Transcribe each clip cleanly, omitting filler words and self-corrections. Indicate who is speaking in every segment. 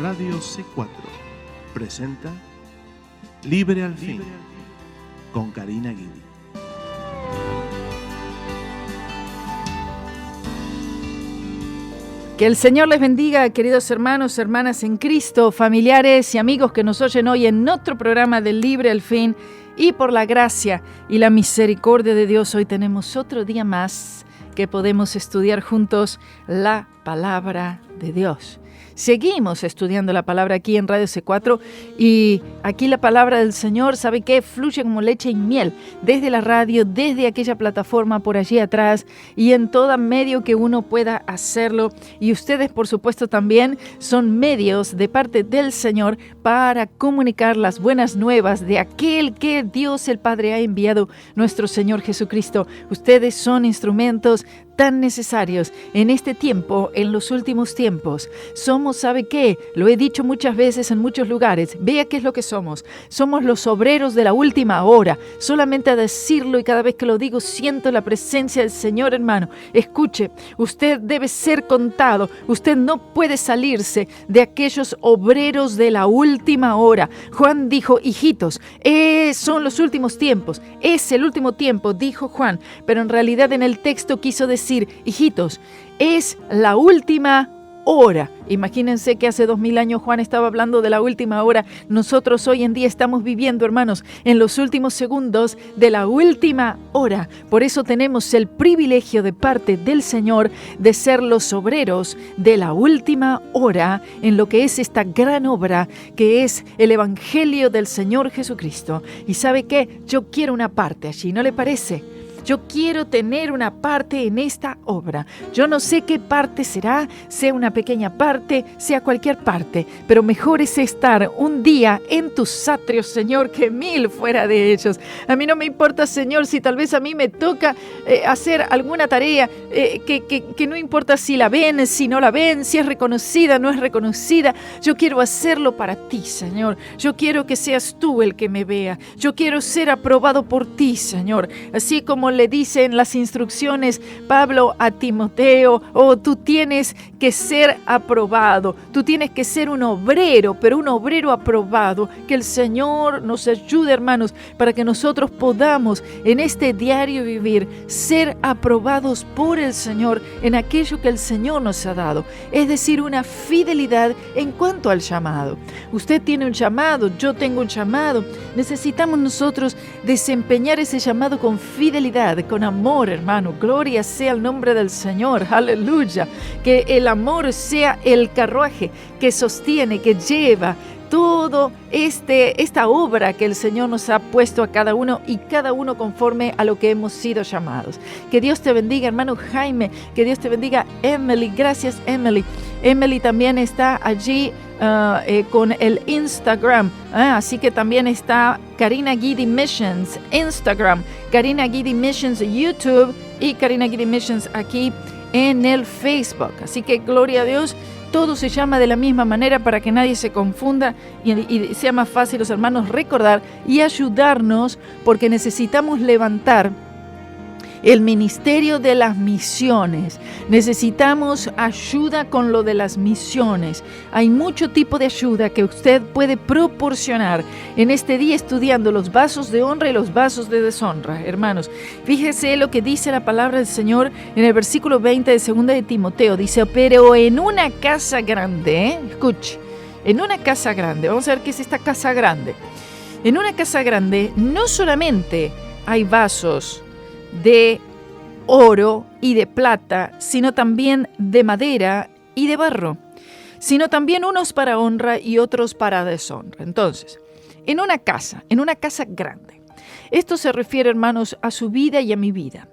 Speaker 1: Radio C4 presenta Libre al Fin con Karina Guidi.
Speaker 2: Que el Señor les bendiga, queridos hermanos, hermanas en Cristo, familiares y amigos que nos oyen hoy en otro programa de Libre al Fin. Y por la gracia y la misericordia de Dios, hoy tenemos otro día más que podemos estudiar juntos la palabra de Dios. Seguimos estudiando la palabra aquí en Radio C4 y aquí la palabra del Señor, ¿sabe qué? Fluye como leche y miel desde la radio, desde aquella plataforma por allí atrás y en todo medio que uno pueda hacerlo. Y ustedes, por supuesto, también son medios de parte del Señor para comunicar las buenas nuevas de aquel que Dios el Padre ha enviado, nuestro Señor Jesucristo. Ustedes son instrumentos tan necesarios en este tiempo, en los últimos tiempos. Somos, ¿sabe qué? Lo he dicho muchas veces en muchos lugares. Vea qué es lo que somos. Somos los obreros de la última hora. Solamente a decirlo y cada vez que lo digo siento la presencia del Señor, hermano. Escuche, usted debe ser contado. Usted no puede salirse de aquellos obreros de la última hora. Juan dijo, hijitos, son los últimos tiempos. Es el último tiempo, dijo Juan. Pero en realidad en el texto quiso decir, hijitos, es la última hora. Imagínense que hace 2000 años Juan estaba hablando de la última hora. Nosotros hoy en día estamos viviendo, hermanos, en los últimos segundos de la última hora. Por eso tenemos el privilegio de parte del Señor de ser los obreros de la última hora en lo que es esta gran obra que es el Evangelio del Señor Jesucristo. ¿Y sabe qué? Yo quiero una parte allí, ¿no le parece? Yo quiero tener una parte en esta obra. Yo no sé qué parte será, sea una pequeña parte, sea cualquier parte, pero mejor es estar un día en tus atrios, Señor, que 1000 fuera de ellos. A mí no me importa, Señor, si tal vez a mí me toca hacer alguna tarea que no importa si la ven, si no la ven, si es reconocida, no es reconocida. Yo quiero hacerlo para ti, Señor. Yo quiero que seas tú el que me vea. Yo quiero ser aprobado por ti, Señor. Así como le dicen las instrucciones Pablo a Timoteo, tú tienes que ser aprobado, tú tienes que ser un obrero, pero un obrero aprobado. Que el Señor nos ayude, hermanos, para que nosotros podamos en este diario vivir, ser aprobados por el Señor en aquello que el Señor nos ha dado, es decir, una fidelidad en cuanto al llamado. Usted tiene un llamado, yo tengo un llamado, necesitamos nosotros desempeñar ese llamado con fidelidad, con amor, hermano. Gloria sea el nombre del Señor, aleluya. Que el amor sea el carruaje que sostiene, que lleva todo esta obra que el Señor nos ha puesto a cada uno y cada uno conforme a lo que hemos sido llamados. Que Dios te bendiga, hermano Jaime, que Dios te bendiga, Emily. Gracias, Emily. Emily también está allí con el Instagram, así que también está Karina Guidi Missions Instagram, Karina Guidi Missions YouTube y Karina Guidi Missions aquí en el Facebook. Así que gloria a Dios. Todo se llama de la misma manera para que nadie se confunda y sea más fácil los hermanos recordar y ayudarnos, porque necesitamos levantar el ministerio de las misiones. Necesitamos ayuda con lo de las misiones. Hay mucho tipo de ayuda que usted puede proporcionar en este día estudiando los vasos de honra y los vasos de deshonra. Hermanos, fíjese lo que dice la palabra del Señor en el versículo 20 de 2 de Timoteo. Dice, pero en una casa grande, escuche, en una casa grande, vamos a ver qué es esta casa grande. En una casa grande no solamente hay vasos de oro y de plata, sino también de madera y de barro, sino también unos para honra y otros para deshonra. Entonces, en una casa grande. Esto se refiere, hermanos, a su vida y a mi vida.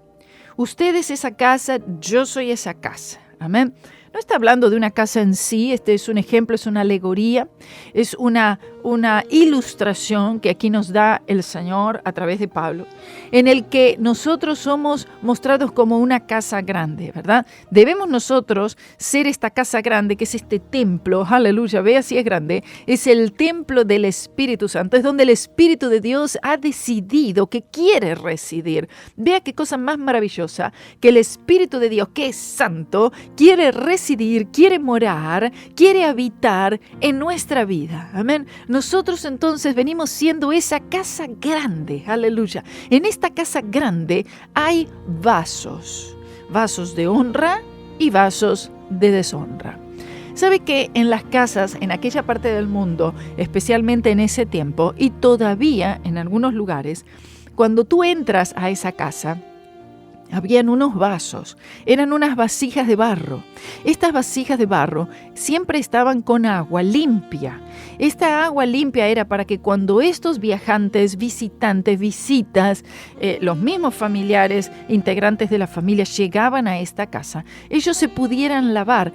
Speaker 2: Usted es esa casa, yo soy esa casa. Amén. No está hablando de una casa en sí, este es un ejemplo, es una alegoría, es una ilustración que aquí nos da el Señor a través de Pablo, en el que nosotros somos mostrados como una casa grande, ¿verdad? Debemos nosotros ser esta casa grande, que es este templo, aleluya, vea si es grande, es el templo del Espíritu Santo, es donde el Espíritu de Dios ha decidido que quiere residir. Vea qué cosa más maravillosa, que el Espíritu de Dios, que es santo, quiere residir residir, quiere morar, quiere habitar en nuestra vida. Amén. Nosotros entonces venimos siendo esa casa grande. Aleluya. En esta casa grande hay vasos. Vasos de honra y vasos de deshonra. ¿Sabe que en las casas, en aquella parte del mundo, especialmente en ese tiempo, y todavía en algunos lugares, cuando tú entras a esa casa, habían unos vasos, eran unas vasijas de barro. Estas vasijas de barro siempre estaban con agua limpia. Esta agua limpia era para que cuando estos viajantes, visitantes, visitas, los mismos familiares, integrantes de la familia llegaban a esta casa, ellos se pudieran lavar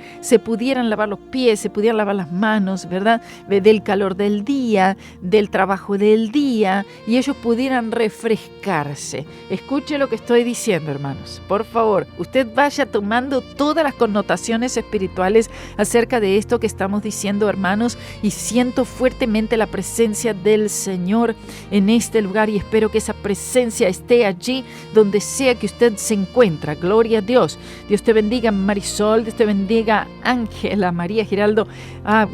Speaker 2: los pies, se pudieran lavar las manos, ¿verdad? Del calor del día, del trabajo del día, y ellos pudieran refrescarse. Escuche lo que estoy diciendo, hermanos. Por favor, usted vaya tomando todas las connotaciones espirituales acerca de esto que estamos diciendo, hermanos, y siento fuertemente la presencia del Señor en este lugar y espero que esa presencia esté allí donde sea que usted se encuentra. Gloria a Dios. Dios te bendiga, Marisol. Dios te bendiga, Ángela, María Giraldo.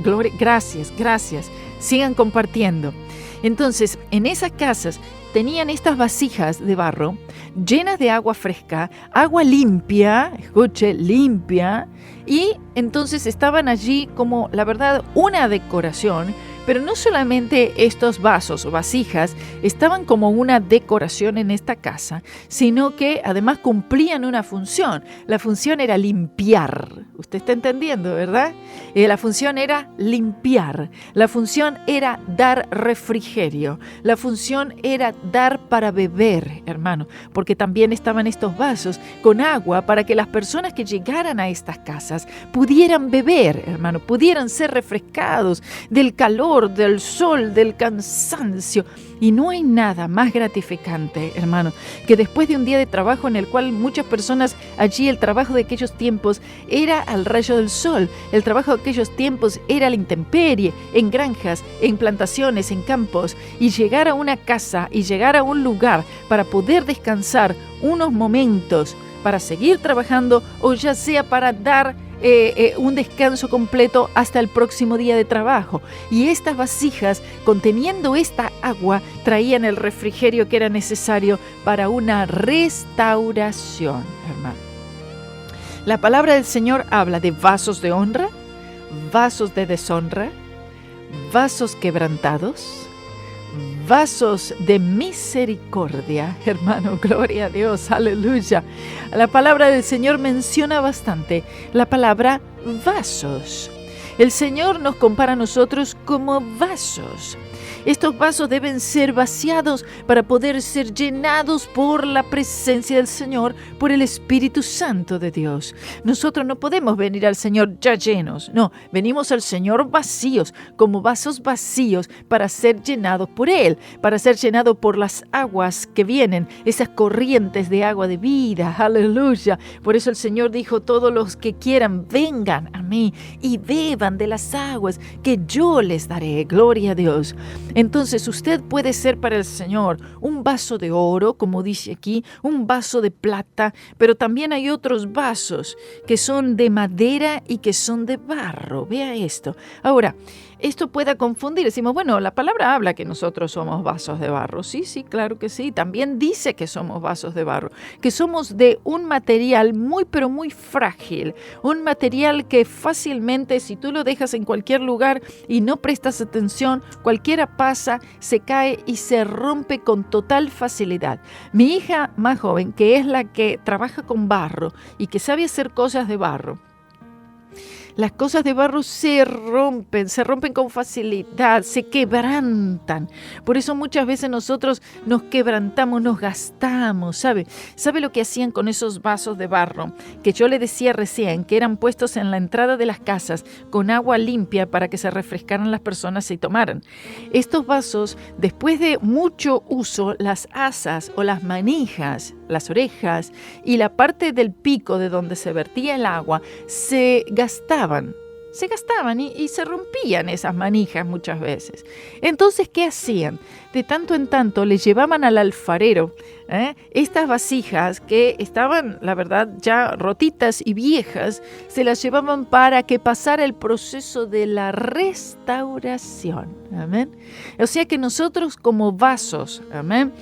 Speaker 2: Gloria, gracias. Sigan compartiendo. Entonces, en esas casas tenían estas vasijas de barro llenas de agua fresca, agua limpia, escuche, limpia, y entonces estaban allí como, la verdad, una decoración. Pero no solamente estos vasos o vasijas estaban como una decoración en esta casa, sino que además cumplían una función. La función era limpiar. Usted está entendiendo, ¿verdad? La función era limpiar. La función era dar refrigerio. La función era dar para beber, hermano, porque también estaban estos vasos con agua para que las personas que llegaran a estas casas pudieran beber, hermano, pudieran ser refrescados del calor, del sol, del cansancio. Y no hay nada más gratificante, hermano, que después de un día de trabajo en el cual muchas personas allí, el trabajo de aquellos tiempos era al rayo del sol, el trabajo de aquellos tiempos era a la intemperie, en granjas, en plantaciones, en campos, y llegar a una casa y llegar a un lugar para poder descansar unos momentos, para seguir trabajando o ya sea para dar un descanso completo hasta el próximo día de trabajo. Y estas vasijas conteniendo esta agua traían el refrigerio que era necesario para una restauración, hermano. La palabra del Señor habla de vasos de honra, vasos de deshonra, vasos quebrantados, vasos de misericordia, hermano, gloria a Dios, aleluya. La palabra del Señor menciona bastante la palabra vasos. El Señor nos compara a nosotros como vasos. Estos vasos deben ser vaciados para poder ser llenados por la presencia del Señor, por el Espíritu Santo de Dios. Nosotros no podemos venir al Señor ya llenos, no, venimos al Señor vacíos, como vasos vacíos para ser llenados por Él, para ser llenados por las aguas que vienen, esas corrientes de agua de vida, aleluya. Por eso el Señor dijo, todos los que quieran, vengan a mí y beban de las aguas que yo les daré, gloria a Dios. Entonces usted puede ser para el Señor un vaso de oro, como dice aquí, un vaso de plata, pero también hay otros vasos que son de madera y que son de barro. Vea esto. Ahora, esto pueda confundir. Decimos, bueno, la palabra habla que nosotros somos vasos de barro. Sí, claro que sí. También dice que somos vasos de barro, que somos de un material muy, pero muy frágil. Un material que fácilmente, si tú lo dejas en cualquier lugar y no prestas atención, cualquiera pasa, se cae y se rompe con total facilidad. Mi hija más joven, que es la que trabaja con barro y que sabe hacer cosas de barro, las cosas de barro se rompen con facilidad, se quebrantan. Por eso muchas veces nosotros nos quebrantamos, nos gastamos, ¿sabe? ¿Sabe lo que hacían con esos vasos de barro? Que yo le decía recién, que eran puestos en la entrada de las casas con agua limpia para que se refrescaran las personas y tomaran. Estos vasos, después de mucho uso, las asas o las manijas, las orejas y la parte del pico de donde se vertía el agua se gastaban, se gastaban y se rompían esas manijas muchas veces. Entonces, ¿qué hacían? De tanto en tanto le llevaban al alfarero estas vasijas que estaban, la verdad, ya rotitas y viejas, se las llevaban para que pasara el proceso de la restauración. Amén. O sea que nosotros como vasos, amén,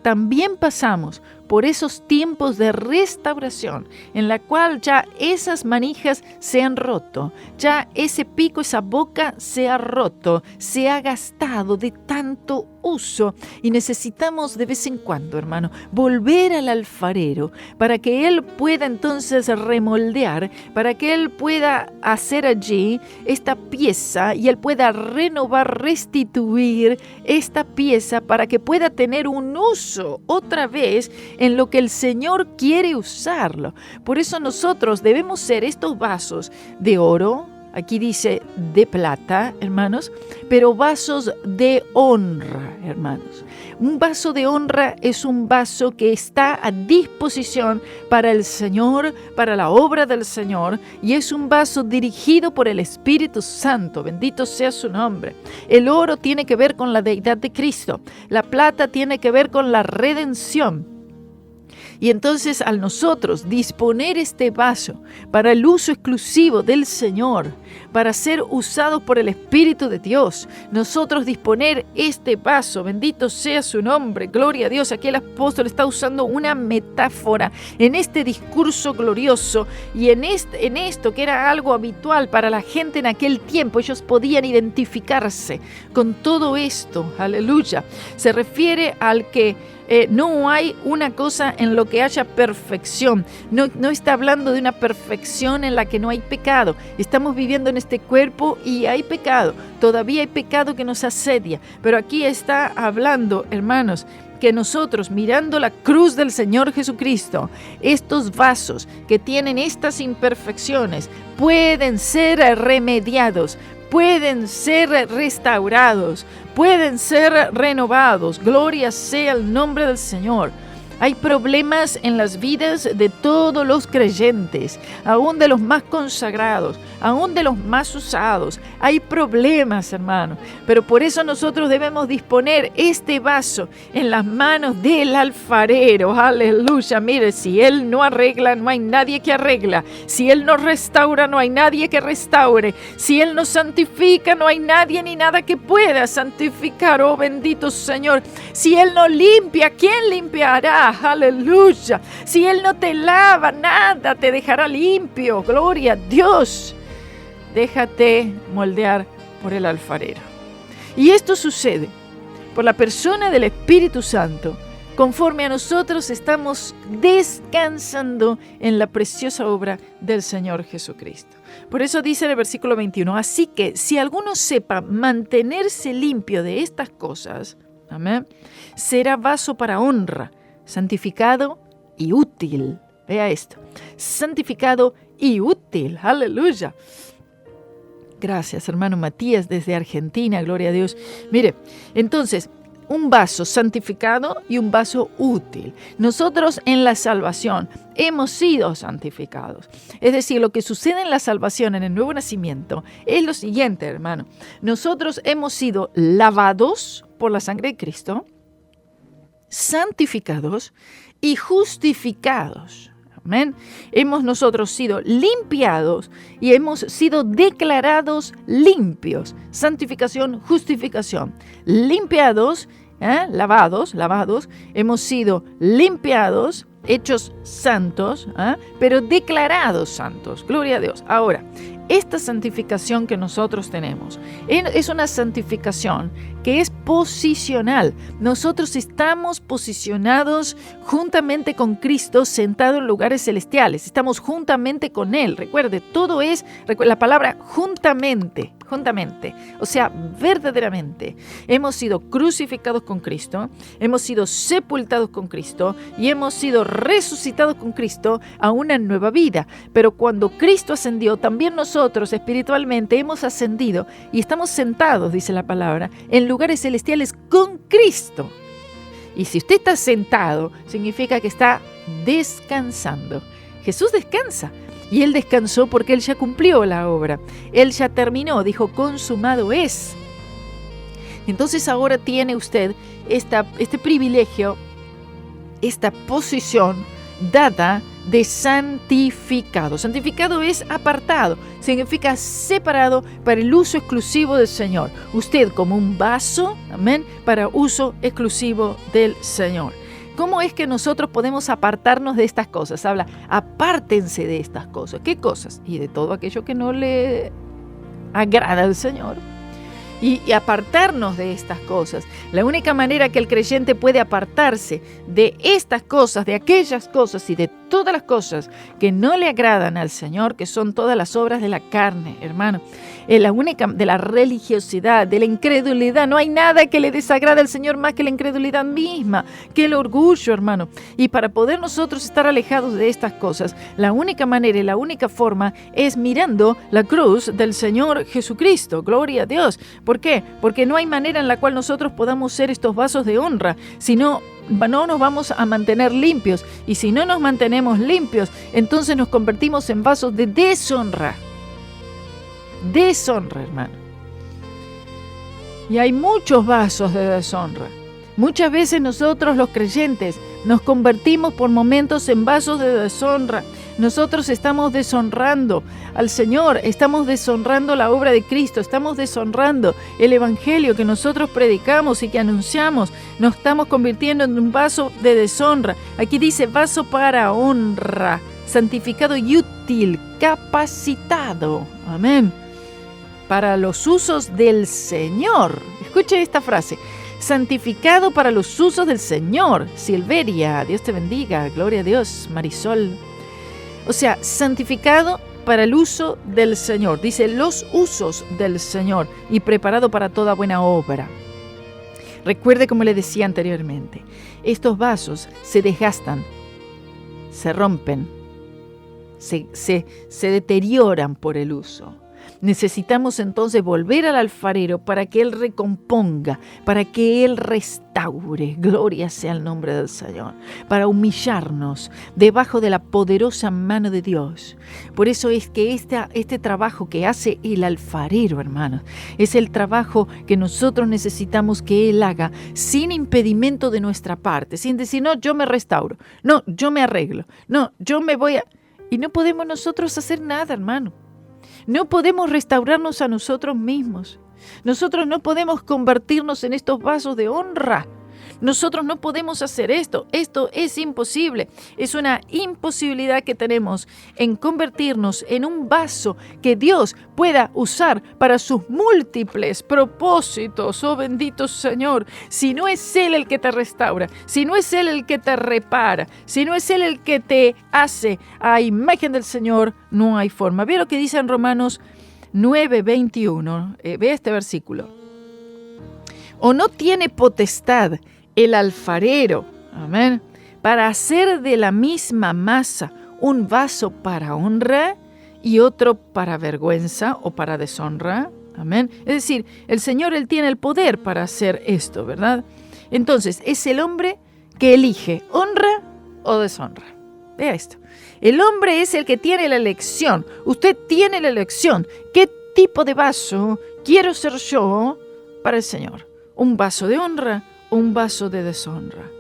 Speaker 2: también pasamos por esos tiempos de restauración en la cual ya esas manijas se han roto, ya ese pico, esa boca se ha roto, se ha gastado de tanto uso y necesitamos de vez en cuando, hermano, volver al alfarero para que Él pueda entonces remoldear, para que Él pueda hacer allí esta pieza y Él pueda renovar, restituir esta pieza para que pueda tener un uso otra vez en lo que el Señor quiere usarlo. Por eso nosotros debemos ser estos vasos de oro, aquí dice de plata, hermanos, pero vasos de honra, hermanos. Un vaso de honra es un vaso que está a disposición para el Señor, para la obra del Señor, y es un vaso dirigido por el Espíritu Santo. Bendito sea su nombre. El oro tiene que ver con la deidad de Cristo. La plata tiene que ver con la redención. Y entonces al nosotros disponer este vaso para el uso exclusivo del Señor, para ser usado por el Espíritu de Dios, nosotros disponer este vaso, bendito sea su nombre, gloria a Dios. Aquí el apóstol está usando una metáfora en este discurso glorioso y en esto que era algo habitual para la gente en aquel tiempo. Ellos podían identificarse con todo esto, aleluya. Se refiere al que no hay una cosa en lo que haya perfección. No está hablando de una perfección en la que no hay pecado. Estamos viviendo en este cuerpo y hay pecado. Todavía hay pecado que nos asedia. Pero aquí está hablando, hermanos, que nosotros, mirando la cruz del Señor Jesucristo, estos vasos que tienen estas imperfecciones pueden ser remediados, pueden ser restaurados, pueden ser renovados. Gloria sea el nombre del Señor. Hay problemas en las vidas de todos los creyentes, aún de los más consagrados, aún de los más usados. Hay problemas, hermano, pero por eso nosotros debemos disponer este vaso en las manos del alfarero. Aleluya. Mire, si Él no arregla, no hay nadie que arregla. Si Él no restaura, no hay nadie que restaure. Si Él no santifica, no hay nadie ni nada que pueda santificar. Oh, bendito Señor. Si Él no limpia, ¿quién limpiará? Aleluya. Si Él no te lava, nada te dejará limpio. Gloria a Dios. Déjate moldear por el alfarero. Y esto sucede por la persona del Espíritu Santo, conforme a nosotros estamos descansando en la preciosa obra del Señor Jesucristo. Por eso dice en el versículo 21, así que si alguno sepa mantenerse limpio de estas cosas, amén, será vaso para honra, santificado y útil. Vea esto, santificado y útil. Aleluya. Gracias, hermano Matías, desde Argentina, gloria a Dios. Mire, entonces, un vaso santificado y un vaso útil. Nosotros en la salvación hemos sido santificados. Es decir, lo que sucede en la salvación, en el nuevo nacimiento, es lo siguiente, hermano. Nosotros hemos sido lavados por la sangre de Cristo, santificados y justificados. Amén. Hemos nosotros sido limpiados y hemos sido declarados limpios. Santificación, justificación. Limpiados, lavados, hemos sido limpiados, hechos santos, pero declarados santos. Gloria a Dios. Ahora, esta santificación que nosotros tenemos es una santificación que es posicional. Nosotros estamos posicionados juntamente con Cristo, sentado en lugares celestiales. Estamos juntamente con Él. Recuerde, todo es la palabra juntamente, o sea, verdaderamente. Hemos sido crucificados con Cristo, hemos sido sepultados con Cristo y hemos sido resucitados con Cristo a una nueva vida. Pero cuando Cristo ascendió, también nosotros espiritualmente hemos ascendido y estamos sentados, dice la palabra, en lugares celestiales con Cristo. Y si usted está sentado, significa que está descansando. Jesús descansa. Y Él descansó porque Él ya cumplió la obra. Él ya terminó, dijo, consumado es. Entonces ahora tiene usted este privilegio, esta posición dada de santificado. Santificado es apartado, significa separado para el uso exclusivo del Señor. Usted como un vaso, amén, para uso exclusivo del Señor. ¿Cómo es que nosotros podemos apartarnos de estas cosas? Habla, apártense de estas cosas. ¿Qué cosas? Y de todo aquello que no le agrada al Señor. Y apartarnos de estas cosas. La única manera que el creyente puede apartarse de estas cosas, de aquellas cosas y de todas las cosas que no le agradan al Señor, que son todas las obras de la carne, hermano, la única de la religiosidad, de la incredulidad. No hay nada que le desagrade al Señor más que la incredulidad misma, que el orgullo, hermano. Y para poder nosotros estar alejados de estas cosas, la única manera y la única forma es mirando la cruz del Señor Jesucristo. Gloria a Dios. ¿Por qué? Porque no hay manera en la cual nosotros podamos ser estos vasos de honra, si no nos vamos a mantener limpios. Y si no nos mantenemos limpios, entonces nos convertimos en vasos de deshonra. Deshonra, hermano. Y hay muchos vasos de deshonra. Muchas veces nosotros los creyentes nos convertimos por momentos en vasos de deshonra. Nosotros estamos deshonrando al Señor, estamos deshonrando la obra de Cristo, estamos deshonrando el Evangelio que nosotros predicamos y que anunciamos. Nos estamos convirtiendo en un vaso de deshonra. Aquí dice vaso para honra, santificado y útil, capacitado. Amén. Para los usos del Señor. Escuche esta frase. Santificado para los usos del Señor. Silveria, Dios te bendiga. Gloria a Dios. Marisol. O sea, santificado para el uso del Señor. Dice los usos del Señor y preparado para toda buena obra. Recuerde, como le decía anteriormente, estos vasos se desgastan, se rompen, se deterioran por el uso. Necesitamos entonces volver al alfarero para que Él recomponga, para que Él restaure. Gloria sea el nombre del Señor. Para humillarnos debajo de la poderosa mano de Dios. Por eso es que este trabajo que hace el alfarero, hermanos, es el trabajo que nosotros necesitamos que Él haga sin impedimento de nuestra parte. Sin decir, no, yo me restauro. No, yo me arreglo. No, yo me voy a... Y no podemos nosotros hacer nada, hermano. No podemos restaurarnos a nosotros mismos. Nosotros no podemos convertirnos en estos vasos de honra. Nosotros no podemos hacer esto. Esto es imposible. Es una imposibilidad que tenemos en convertirnos en un vaso que Dios pueda usar para sus múltiples propósitos. Oh bendito Señor. Si no es Él el que te restaura, si no es Él el que te repara, si no es Él el que te hace a imagen del Señor, no hay forma. Ve lo que dice en Romanos 9:21. Ve este versículo. ¿O no tiene potestad el alfarero, amén, para hacer de la misma masa un vaso para honra y otro para vergüenza o para deshonra? Amén. Es decir, el Señor, Él tiene el poder para hacer esto, ¿verdad? Entonces, es el hombre que elige honra o deshonra. Vea esto. El hombre es el que tiene la elección. Usted tiene la elección. ¿Qué tipo de vaso quiero ser yo para el Señor? ¿Un vaso de honra? Un vaso de deshonra.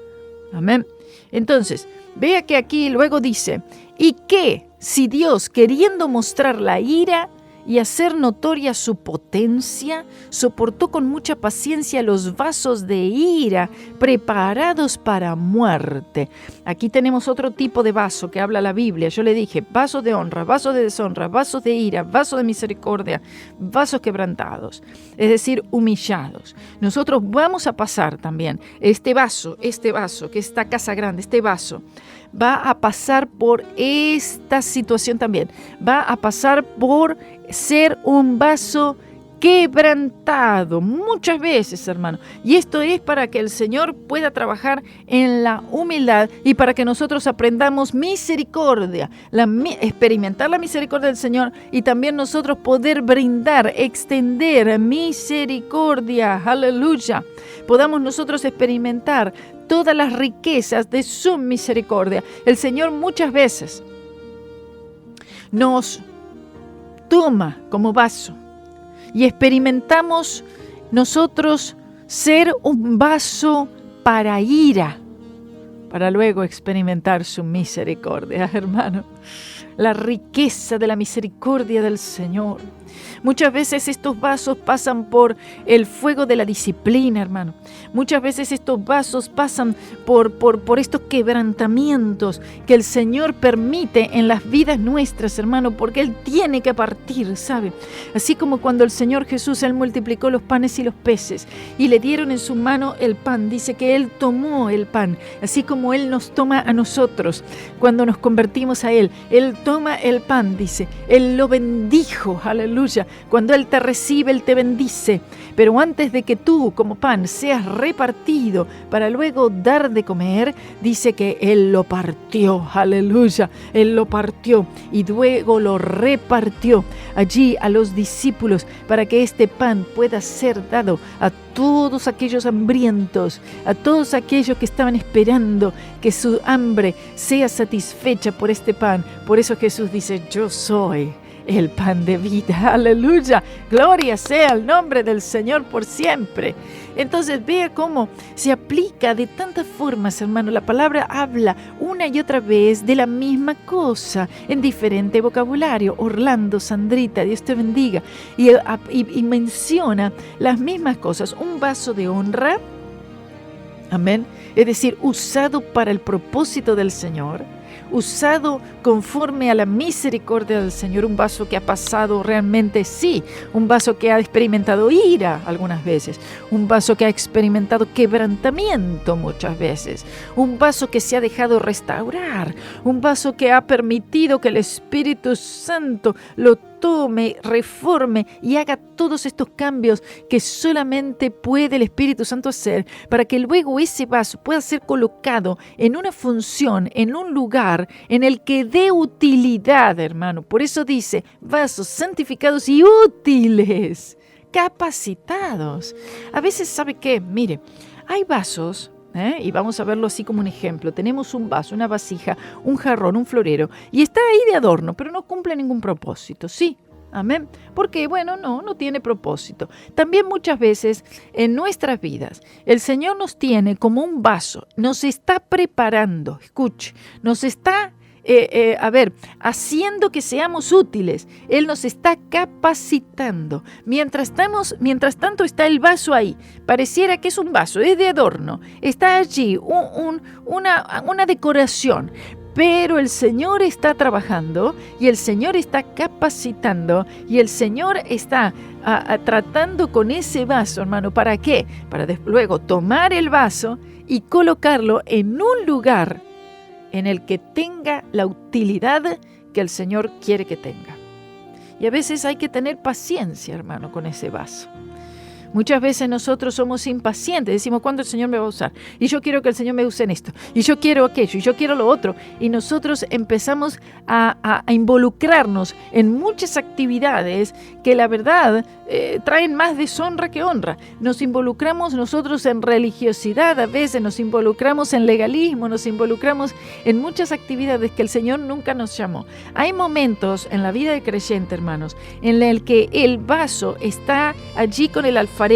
Speaker 2: Amén. Entonces, vea que aquí luego dice, ¿y qué si Dios, queriendo mostrar la ira y hacer notoria su potencia, soportó con mucha paciencia los vasos de ira preparados para muerte? Aquí tenemos otro tipo de vaso que habla la Biblia. Yo le dije, vasos de honra, vasos de deshonra, vasos de ira, vasos de misericordia, vasos quebrantados, es decir, humillados. Nosotros vamos a pasar también este vaso, que es esta casa grande, este vaso, va a pasar por esta situación también. Va a pasar por ser un vaso quebrantado muchas veces, hermano. Y esto es para que el Señor pueda trabajar en la humildad y para que nosotros aprendamos misericordia, experimentar la misericordia del Señor y también nosotros poder brindar, extender misericordia. Aleluya. Podamos nosotros experimentar todas las riquezas de su misericordia. El Señor muchas veces nos toma como vaso y experimentamos nosotros ser un vaso para ira, para luego experimentar su misericordia, hermano. La riqueza de la misericordia del Señor. Muchas veces estos vasos pasan por el fuego de la disciplina, hermano. Muchas veces estos vasos pasan por estos quebrantamientos que el Señor permite en las vidas nuestras, hermano, porque Él tiene que partir, ¿sabe? Así como cuando el Señor Jesús, Él multiplicó los panes y los peces y le dieron en su mano el pan. Dice que Él tomó el pan, así como Él nos toma a nosotros cuando nos convertimos a Él. Él toma el pan, dice, Él lo bendijo, aleluya. Cuando Él te recibe, Él te bendice. Pero antes de que tú, como pan, seas repartido para luego dar de comer, dice que Él lo partió, aleluya. Él lo partió y luego lo repartió allí a los discípulos para que este pan pueda ser dado a todos aquellos hambrientos, a todos aquellos que estaban esperando que su hambre sea satisfecha por este pan. Por eso Jesús dice, yo soy el pan de vida, aleluya, gloria sea el nombre del Señor por siempre. Entonces vea cómo se aplica de tantas formas, hermano. La palabra habla una y otra vez de la misma cosa en diferente vocabulario. Orlando, Sandrita, Dios te bendiga, y menciona las mismas cosas. Un vaso de honra, amén, es decir, usado para el propósito del Señor, usado conforme a la misericordia del Señor, un vaso que ha pasado realmente, sí, un vaso que ha experimentado ira algunas veces, un vaso que ha experimentado quebrantamiento muchas veces, un vaso que se ha dejado restaurar, un vaso que ha permitido que el Espíritu Santo lo tome, reforme y haga todos estos cambios que solamente puede el Espíritu Santo hacer para que luego ese vaso pueda ser colocado en una función, en un lugar en el que dé utilidad, hermano. Por eso dice, vasos santificados y útiles, capacitados. A veces, ¿sabe qué? Mire, hay vasos, y vamos a verlo así como un ejemplo. Tenemos un vaso, una vasija, un jarrón, un florero, y está ahí de adorno, pero no cumple ningún propósito, ¿sí? Amén. Porque, bueno, no tiene propósito. También muchas veces en nuestras vidas, el Señor nos tiene como un vaso, nos está preparando, escuche, nos está haciendo que seamos útiles. Él nos está capacitando. Mientras tanto está el vaso ahí. Pareciera que es un vaso, es de adorno. Está allí una decoración. Pero el Señor está trabajando y el Señor está capacitando y el Señor está tratando con ese vaso, hermano. ¿Para qué? Para luego tomar el vaso y colocarlo en un lugar en el que tenga la utilidad que el Señor quiere que tenga. Y a veces hay que tener paciencia, hermano, con ese vaso. Muchas veces nosotros somos impacientes, decimos, ¿cuándo el Señor me va a usar? Y yo quiero que el Señor me use en esto, y yo quiero aquello, y yo quiero lo otro. Y nosotros empezamos a involucrarnos en muchas actividades que la verdad traen más deshonra que honra. Nos involucramos nosotros en religiosidad, a veces nos involucramos en legalismo, nos involucramos en muchas actividades que el Señor nunca nos llamó. Hay momentos en la vida del creyente, hermanos, en el que el vaso está allí con el alfarero.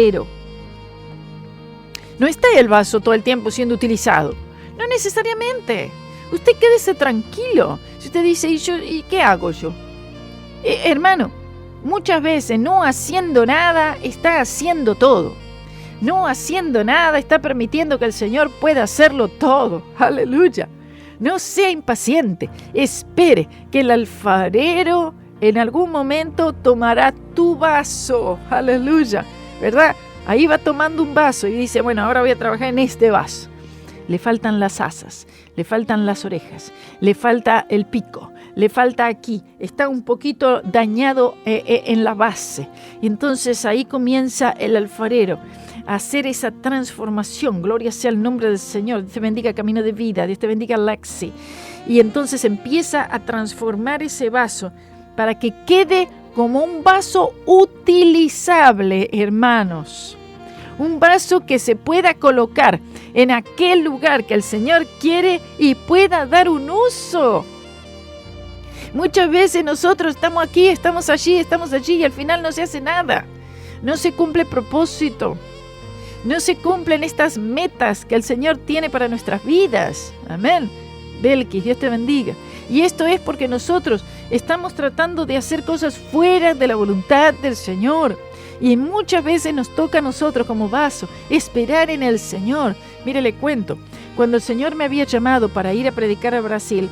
Speaker 2: No está el vaso todo el tiempo siendo utilizado. No necesariamente. Usted quédese tranquilo. Si usted dice, ¿y qué hago yo? Hermano, muchas veces no haciendo nada está haciendo todo. No haciendo nada está permitiendo que el Señor pueda hacerlo todo. Aleluya. No sea impaciente. Espere que el alfarero en algún momento tomará tu vaso. Aleluya. ¿Verdad? Ahí va tomando un vaso y dice, bueno, ahora voy a trabajar en este vaso. Le faltan las asas, le faltan las orejas, le falta el pico, le falta aquí. Está un poquito dañado en la base. Y entonces ahí comienza el alfarero a hacer esa transformación. Gloria sea el nombre del Señor. Dios te bendiga, Camino de Vida. Dios te bendiga, Lexi. Y entonces empieza a transformar ese vaso para que quede como un vaso utilizable, hermanos. Un vaso que se pueda colocar en aquel lugar que el Señor quiere y pueda dar un uso. Muchas veces nosotros estamos aquí, estamos allí y al final no se hace nada. No se cumple propósito. No se cumplen estas metas que el Señor tiene para nuestras vidas. Amén. Belkis, Dios te bendiga. Y esto es porque nosotros estamos tratando de hacer cosas fuera de la voluntad del Señor. Y muchas veces nos toca a nosotros como vaso esperar en el Señor. Mire, le cuento, cuando el Señor me había llamado para ir a predicar a Brasil,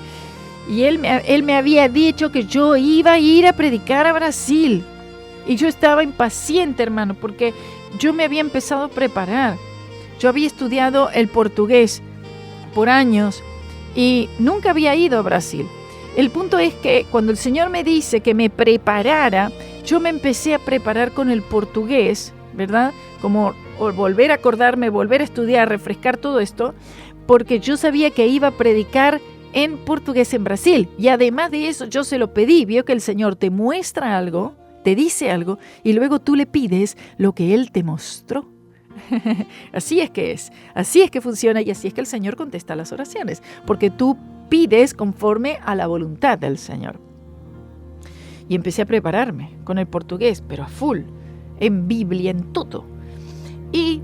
Speaker 2: y Él me había dicho que yo iba a ir a predicar a Brasil. Y yo estaba impaciente, hermano, porque yo me había empezado a preparar. Yo había estudiado el portugués por años y nunca había ido a Brasil. El punto es que cuando el Señor me dice que me preparara, yo me empecé a preparar con el portugués, ¿verdad? Como volver a acordarme, volver a estudiar, refrescar todo esto, porque yo sabía que iba a predicar en portugués en Brasil. Y además de eso, yo se lo pedí. Vio que el Señor te muestra algo, te dice algo, y luego tú le pides lo que Él te mostró. Así es que funciona y así es que el Señor contesta las oraciones, porque tú pides conforme a la voluntad del Señor. Y empecé a prepararme con el portugués, pero a full, en Biblia, en todo. Y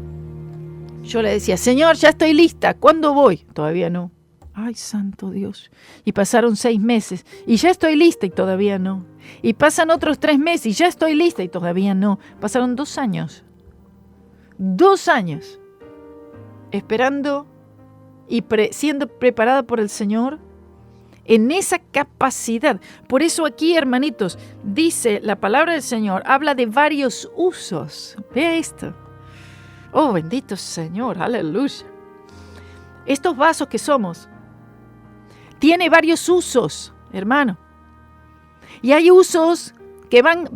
Speaker 2: yo le decía, Señor, ya estoy lista, ¿cuándo voy? Todavía no. Ay, santo Dios. Y pasaron 6 meses y ya estoy lista y todavía no. Y pasan otros 3 meses y ya estoy lista y todavía no. Pasaron 2 años. 2 años esperando y siendo preparada por el Señor en esa capacidad. Por eso aquí, hermanitos, dice la palabra del Señor, habla de varios usos. Vea esto. Oh, bendito Señor, aleluya. Estos vasos que somos, tiene varios usos, hermano. Y hay usos que van,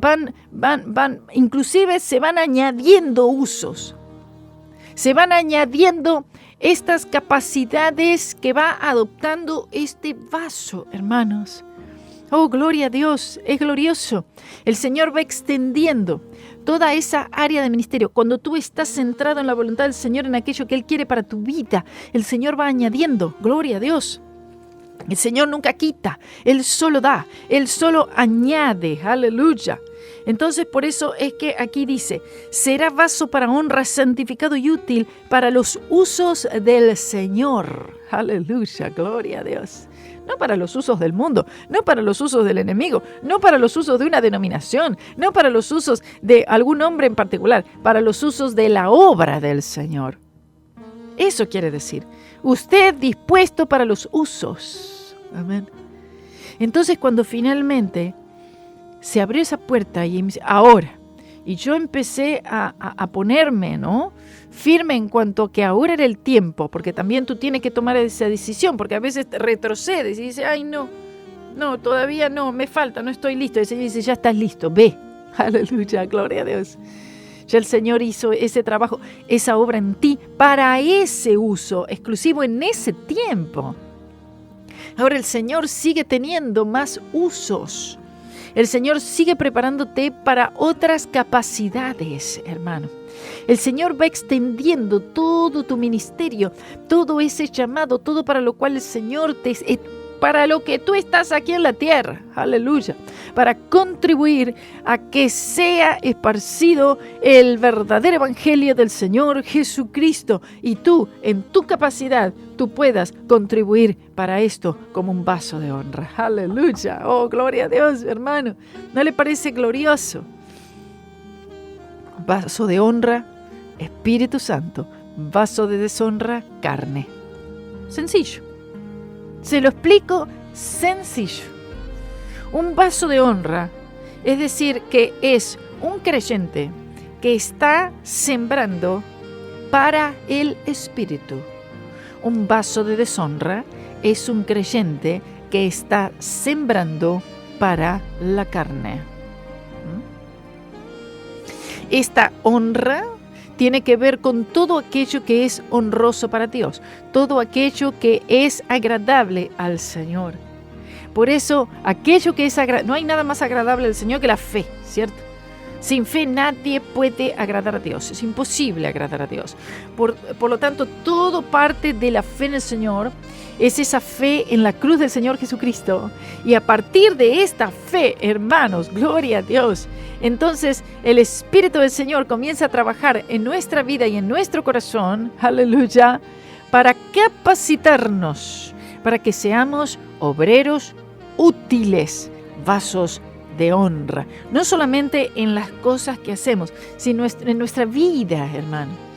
Speaker 2: inclusive se van añadiendo usos. Se van añadiendo estas capacidades que va adoptando este vaso, hermanos. Oh, gloria a Dios, es glorioso. El Señor va extendiendo toda esa área de ministerio. Cuando tú estás centrado en la voluntad del Señor, en aquello que Él quiere para tu vida, el Señor va añadiendo, gloria a Dios. El Señor nunca quita, Él solo da, Él solo añade, aleluya. Entonces por eso es que aquí dice, será vaso para honra, santificado y útil para los usos del Señor. Aleluya, gloria a Dios. No para los usos del mundo, no para los usos del enemigo, no para los usos de una denominación, no para los usos de algún hombre en particular, para los usos de la obra del Señor. Eso quiere decir, usted dispuesto para los usos. Amén. Entonces cuando finalmente se abrió esa puerta y ahora, y yo empecé a ponerme, ¿no?, firme en cuanto a que ahora era el tiempo, porque también tú tienes que tomar esa decisión, porque a veces retrocedes y dices, ay no, todavía no, me falta, no estoy listo. Y el Señor dice, ya estás listo, ve. Aleluya, gloria a Dios. Ya el Señor hizo ese trabajo, esa obra en ti para ese uso exclusivo en ese tiempo. Ahora el Señor sigue teniendo más usos. El Señor sigue preparándote para otras capacidades, hermano. El Señor va extendiendo todo tu ministerio, todo ese llamado, todo para lo cual el Señor para lo que tú estás aquí en la tierra, aleluya, para contribuir a que sea esparcido el verdadero evangelio del Señor Jesucristo y tú, en tu capacidad, tú puedas contribuir para esto como un vaso de honra, aleluya, oh, gloria a Dios, hermano, ¿no le parece glorioso? Vaso de honra, Espíritu Santo, vaso de deshonra, carne. Sencillo. Se lo explico sencillo. Un vaso de honra, es decir, que es un creyente que está sembrando para el Espíritu. Un vaso de deshonra es un creyente que está sembrando para la carne. Esta honra tiene que ver con todo aquello que es honroso para Dios, todo aquello que es agradable al Señor. Por eso, aquello que es agradable, no hay nada más agradable al Señor que la fe, ¿cierto? Sin fe nadie puede agradar a Dios. Es imposible agradar a Dios. Por lo tanto, todo parte de la fe en el Señor. Es esa fe en la cruz del Señor Jesucristo. Y a partir de esta fe, hermanos, gloria a Dios, entonces el Espíritu del Señor comienza a trabajar en nuestra vida y en nuestro corazón, aleluya, para capacitarnos, para que seamos obreros útiles, vasos de honra. No solamente en las cosas que hacemos, sino en nuestra vida, hermano.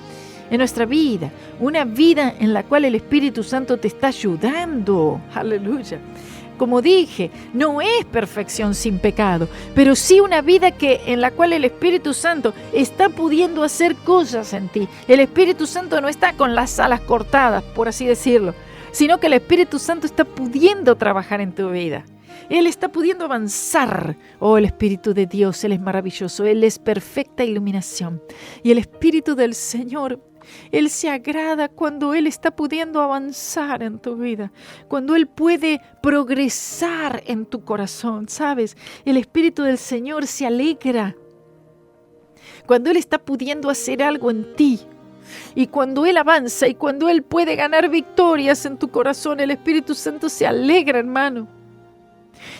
Speaker 2: En nuestra vida, una vida en la cual el Espíritu Santo te está ayudando. Aleluya. Como dije, no es perfección sin pecado, pero sí una vida en la cual el Espíritu Santo está pudiendo hacer cosas en ti. El Espíritu Santo no está con las alas cortadas, por así decirlo, sino que el Espíritu Santo está pudiendo trabajar en tu vida. Él está pudiendo avanzar. Oh, el Espíritu de Dios, Él es maravilloso, Él es perfecta iluminación. Y el Espíritu del Señor, Él se agrada cuando Él está pudiendo avanzar en tu vida, cuando Él puede progresar en tu corazón, ¿sabes? El Espíritu del Señor se alegra cuando Él está pudiendo hacer algo en ti. Y cuando Él avanza y cuando Él puede ganar victorias en tu corazón, el Espíritu Santo se alegra, hermano.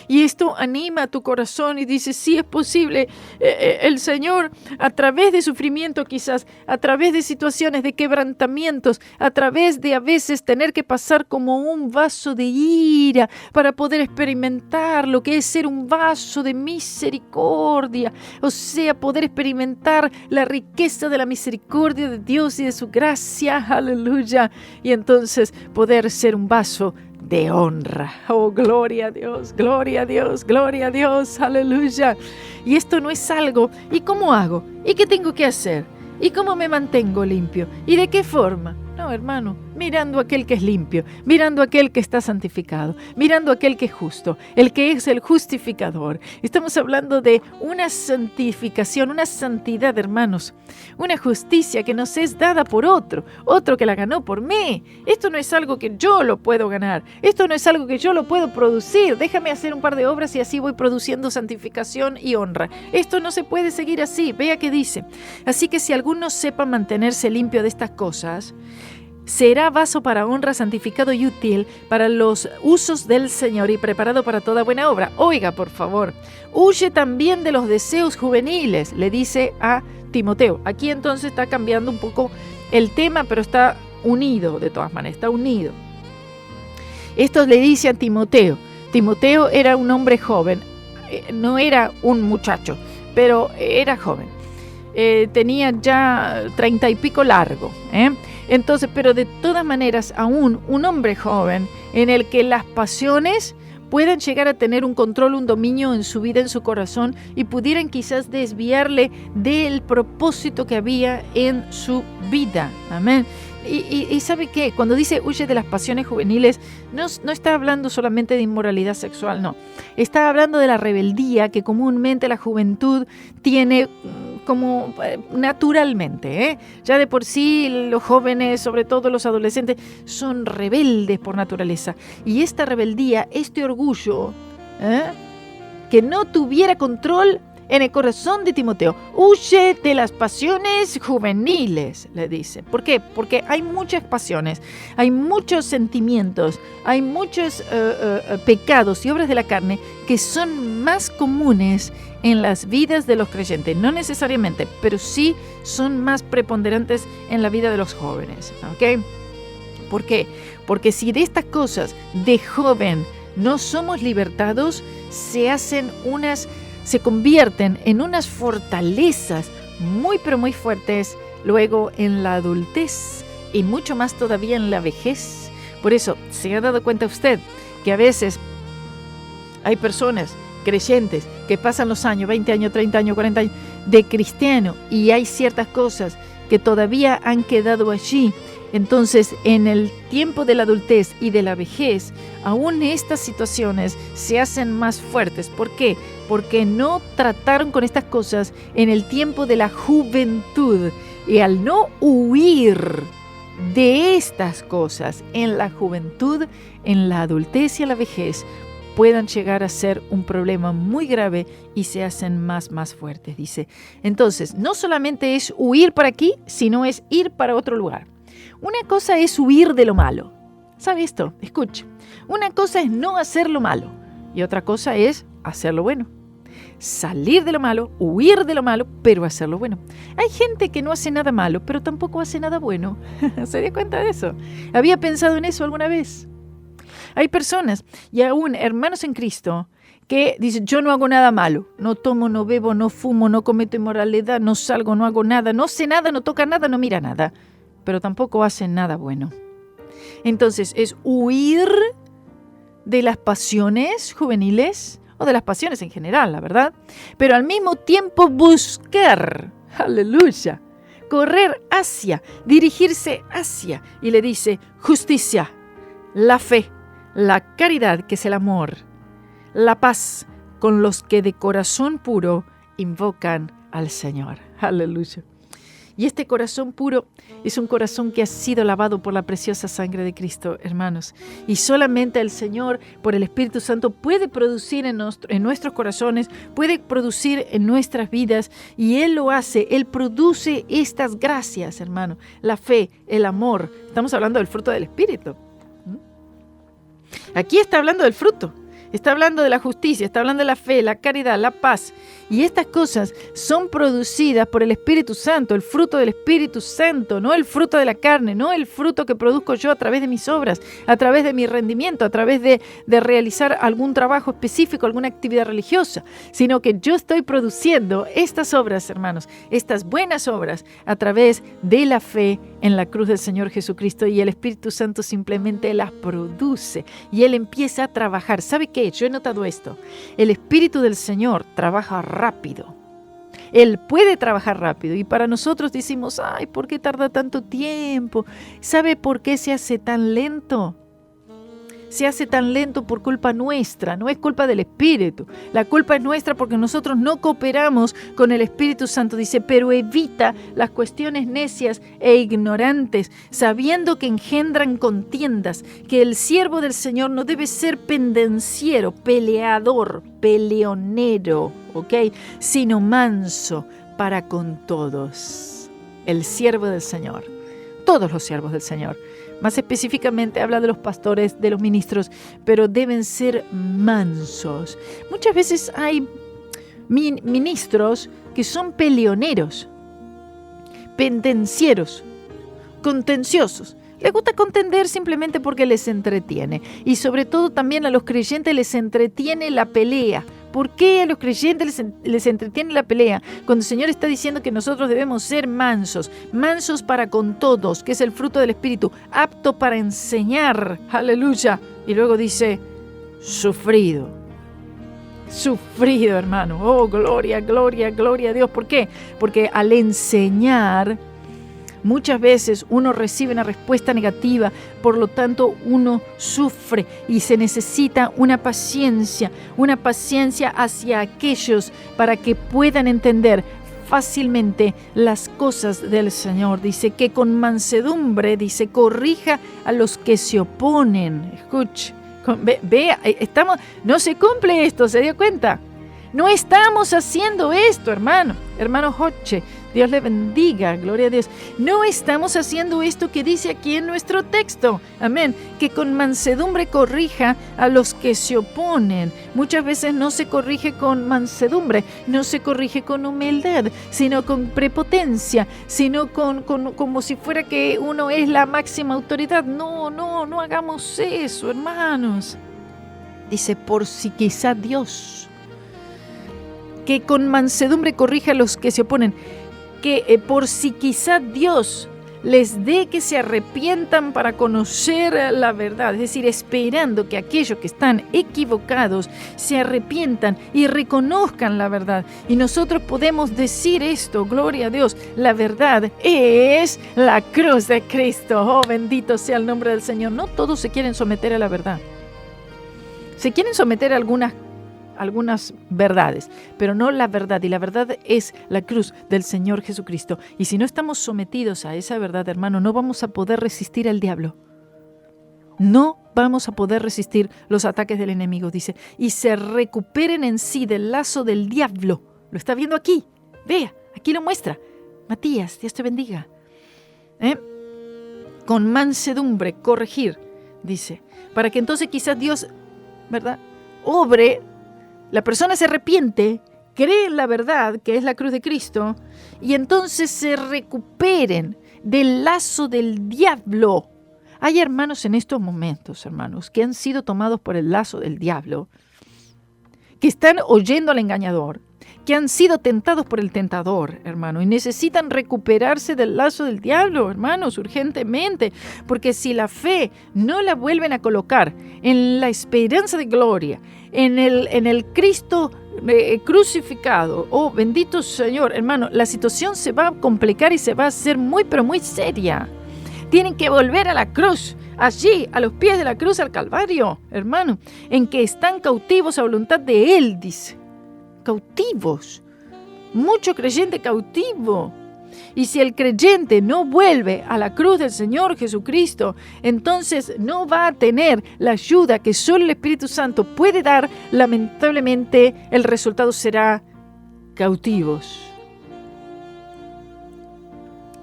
Speaker 2: Y esto anima a tu corazón y dice, sí es posible. El Señor, a través de sufrimiento quizás, a través de situaciones de quebrantamientos, a través de a veces tener que pasar como un vaso de ira para poder experimentar lo que es ser un vaso de misericordia. O sea, poder experimentar la riqueza de la misericordia de Dios y de su gracia. Aleluya. Y entonces poder ser un vaso de honra. Oh, gloria a Dios, gloria a Dios, gloria a Dios, aleluya. Y esto no es algo, ¿y cómo hago? ¿Y qué tengo que hacer? ¿Y cómo me mantengo limpio? ¿Y de qué forma? No, hermano, mirando a aquel que es limpio, mirando a aquel que está santificado, mirando a aquel que es justo, el que es el justificador. Estamos hablando de una santificación, una santidad, hermanos, una justicia que nos es dada por otro que la ganó por mí. Esto no es algo que yo lo puedo ganar, esto no es algo que yo lo puedo producir. Déjame hacer un par de obras y así voy produciendo santificación y honra. Esto no se puede seguir así. Vea qué dice. Así que si alguno sepa mantenerse limpio de estas cosas, será vaso para honra, santificado y útil para los usos del Señor y preparado para toda buena obra. Oiga, por favor, huye también de los deseos juveniles, le dice a Timoteo. Aquí entonces está cambiando un poco el tema, pero está unido de todas maneras, está unido. Esto le dice a Timoteo. Timoteo era un hombre joven, no era un muchacho, pero era joven. Tenía ya 30 y pico largo, Entonces, pero de todas maneras, aún un hombre joven en el que las pasiones puedan llegar a tener un control, un dominio en su vida, en su corazón, y pudieran quizás desviarle del propósito que había en su vida. Amén. Y ¿sabe qué? Cuando dice huye de las pasiones juveniles, no está hablando solamente de inmoralidad sexual, no. Está hablando de la rebeldía que comúnmente la juventud tiene como naturalmente, Ya de por sí los jóvenes, sobre todo los adolescentes, son rebeldes por naturaleza. Y esta rebeldía, este orgullo, que no tuviera control en el corazón de Timoteo. Huye de las pasiones juveniles, le dice. ¿Por qué? Porque hay muchas pasiones, hay muchos sentimientos, hay muchos pecados y obras de la carne que son más comunes en las vidas de los creyentes. No necesariamente, pero sí son más preponderantes en la vida de los jóvenes. ¿Ok? ¿Por qué? Porque si de estas cosas de joven no somos libertados, se convierten en unas fortalezas muy pero muy fuertes luego en la adultez y mucho más todavía en la vejez. Por eso, ¿se ha dado cuenta usted que a veces hay personas creyentes que pasan los años, 20 años, 30 años, 40 años de cristiano y hay ciertas cosas que todavía han quedado allí? Entonces, en el tiempo de la adultez y de la vejez, aún estas situaciones se hacen más fuertes. ¿Por qué? Porque no trataron con estas cosas en el tiempo de la juventud. Y al no huir de estas cosas en la juventud, en la adultez y en la vejez, puedan llegar a ser un problema muy grave y se hacen más fuertes, dice. Entonces, no solamente es huir para aquí, sino es ir para otro lugar. Una cosa es huir de lo malo. ¿Sabe esto? Escuche. Una cosa es no hacer lo malo y otra cosa es hacer lo bueno. Salir de lo malo, huir de lo malo, pero hacer lo bueno. Hay gente que no hace nada malo, pero tampoco hace nada bueno. ¿Se dio cuenta de eso? ¿Había pensado en eso alguna vez? Hay personas, y aún hermanos en Cristo, que dicen, yo no hago nada malo. No tomo, no bebo, no fumo, no cometo inmoralidad, no salgo, no hago nada, no sé nada, no toca nada, no mira nada. Pero tampoco hacen nada bueno. Entonces, es huir de las pasiones juveniles, o de las pasiones en general, la verdad, pero al mismo tiempo buscar, aleluya, correr hacia, dirigirse hacia, y le dice justicia, la fe, la caridad, que es el amor, la paz con los que de corazón puro invocan al Señor, aleluya. Y este corazón puro es un corazón que ha sido lavado por la preciosa sangre de Cristo, hermanos. Y solamente el Señor, por el Espíritu Santo, puede producir en nuestros corazones, puede producir en nuestras vidas. Y Él lo hace, Él produce estas gracias, hermano. La fe, el amor. Estamos hablando del fruto del Espíritu. Aquí está hablando del fruto. Está hablando de la justicia, está hablando de la fe, la caridad, la paz. Y estas cosas son producidas por el Espíritu Santo, el fruto del Espíritu Santo, no el fruto de la carne, no el fruto que produzco yo a través de mis obras, a través de mi rendimiento, a través de realizar algún trabajo específico, alguna actividad religiosa, sino que yo estoy produciendo estas obras, hermanos, estas buenas obras a través de la fe en la cruz del Señor Jesucristo, y el Espíritu Santo simplemente las produce y Él empieza a trabajar. ¿Sabe qué? Yo he notado esto. El Espíritu del Señor trabaja rápido. Él puede trabajar rápido y para nosotros decimos, ay, ¿por qué tarda tanto tiempo? ¿Sabe por qué se hace tan lento? Se hace tan lento por culpa nuestra, no es culpa del Espíritu. La culpa es nuestra porque nosotros no cooperamos con el Espíritu Santo. Dice, pero evita las cuestiones necias e ignorantes, sabiendo que engendran contiendas, que el siervo del Señor no debe ser pendenciero, peleador, peleonero, ¿ok? Sino manso para con todos. El siervo del Señor, todos los siervos del Señor. Más específicamente habla de los pastores, de los ministros, pero deben ser mansos. Muchas veces hay ministros que son peleoneros, pendencieros, contenciosos. Les gusta contender simplemente porque les entretiene. Y sobre todo también a los creyentes les entretiene la pelea. ¿Por qué a los creyentes les entretiene la pelea? Cuando el Señor está diciendo que nosotros debemos ser mansos, mansos para con todos, que es el fruto del Espíritu, apto para enseñar, aleluya. Y luego dice, sufrido, hermano. Oh, gloria, gloria, gloria a Dios. ¿Por qué? Porque al enseñar, muchas veces uno recibe una respuesta negativa, por lo tanto uno sufre y se necesita una paciencia hacia aquellos para que puedan entender fácilmente las cosas del Señor. Dice que con mansedumbre, dice, corrija a los que se oponen. Escuche, vea, no se cumple esto, ¿se dio cuenta? No estamos haciendo esto, hermano Joche, Dios le bendiga, gloria a Dios. No estamos haciendo esto que dice aquí en nuestro texto, amén, que con mansedumbre corrija a los que se oponen. Muchas veces no se corrige con mansedumbre, no se corrige con humildad, sino con prepotencia, sino como si fuera que uno es la máxima autoridad. No hagamos eso, hermanos. Dice, por si quizá Dios, que con mansedumbre corrija a los que se oponen, que por si quizá Dios les dé que se arrepientan para conocer la verdad, es decir, esperando que aquellos que están equivocados se arrepientan y reconozcan la verdad. Y nosotros podemos decir esto, gloria a Dios, la verdad es la cruz de Cristo. Oh, bendito sea el nombre del Señor. No todos se quieren someter a la verdad. Se quieren someter a algunas verdades, pero no la verdad, y la verdad es la cruz del Señor Jesucristo. Y si no estamos sometidos a esa verdad, hermano, no vamos a poder resistir al diablo. no vamos a poder resistir los ataques del enemigo, dice, y se recuperen en sí del lazo del diablo. Lo está viendo aquí. Vea, aquí lo muestra. Matías, Dios te bendiga. Con mansedumbre, corregir, dice, para que entonces quizás Dios, ¿verdad?, obre, la persona se arrepiente, cree en la verdad, que es la cruz de Cristo, y entonces se recuperen del lazo del diablo. Hay hermanos en estos momentos, hermanos, que han sido tomados por el lazo del diablo, que están oyendo al engañador, que han sido tentados por el tentador, hermano, y necesitan recuperarse del lazo del diablo, hermanos, urgentemente, porque si la fe no la vuelven a colocar en la esperanza de gloria, en el Cristo crucificado, oh bendito Señor, hermano, la situación se va a complicar y se va a hacer muy, pero muy seria. Tienen que volver a la cruz, allí, a los pies de la cruz, al Calvario, hermano, en que están cautivos a voluntad de Él, dice. Cautivos, mucho creyente cautivo. Y si el creyente no vuelve a la cruz del Señor Jesucristo, entonces no va a tener la ayuda que solo el Espíritu Santo puede dar. Lamentablemente, el resultado será cautivos.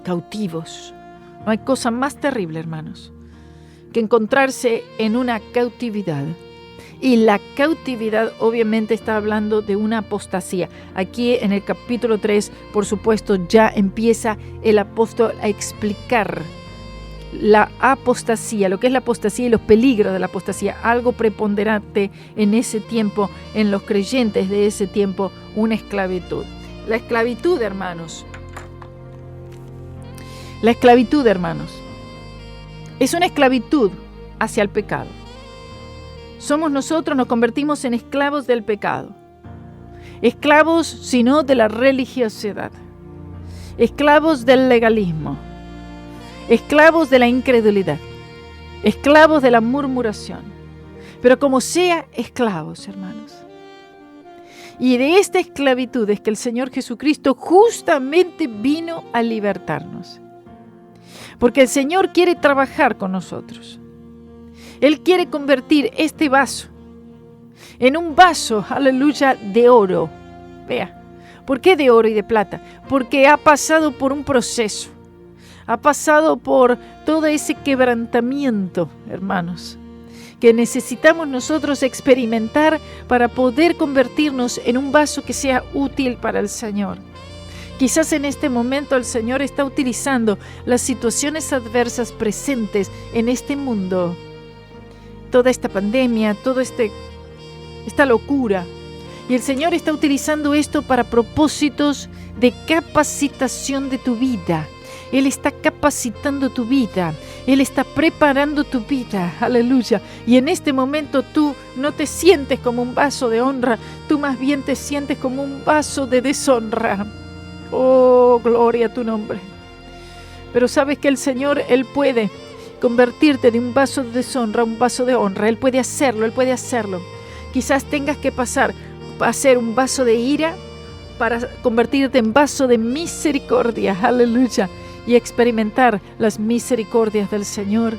Speaker 2: Cautivos. No hay cosa más terrible, hermanos, que encontrarse en una cautividad. Y la cautividad obviamente está hablando de una apostasía. Aquí en el capítulo 3, por supuesto, ya empieza el apóstol a explicar la apostasía, lo que es la apostasía y los peligros de la apostasía. Algo preponderante en ese tiempo, en los creyentes de ese tiempo, una esclavitud. La esclavitud, hermanos. La esclavitud, hermanos, es una esclavitud hacia el pecado. Somos nosotros, nos convertimos en esclavos del pecado. Esclavos, sino de la religiosidad. Esclavos del legalismo. Esclavos de la incredulidad. Esclavos de la murmuración. Pero como sea, esclavos, hermanos. Y de esta esclavitud es que el Señor Jesucristo justamente vino a libertarnos. Porque el Señor quiere trabajar con nosotros. Él quiere convertir este vaso en un vaso, aleluya, de oro. Vea, ¿por qué de oro y de plata? Porque ha pasado por un proceso. Ha pasado por todo ese quebrantamiento, hermanos, que necesitamos nosotros experimentar para poder convertirnos en un vaso que sea útil para el Señor. Quizás en este momento el Señor está utilizando las situaciones adversas presentes en este mundo. Toda esta pandemia, toda esta locura. Y el Señor está utilizando esto para propósitos de capacitación de tu vida. Él está capacitando tu vida. Él está preparando tu vida. Aleluya. Y en este momento tú no te sientes como un vaso de honra. Tú más bien te sientes como un vaso de deshonra. Oh, gloria a tu nombre. Pero sabes que el Señor, Él puede convertirte de un vaso de deshonra a un vaso de honra. Él puede hacerlo, Él puede hacerlo. Quizás tengas que pasar a ser un vaso de ira para convertirte en vaso de misericordia. Aleluya. Y experimentar las misericordias del Señor.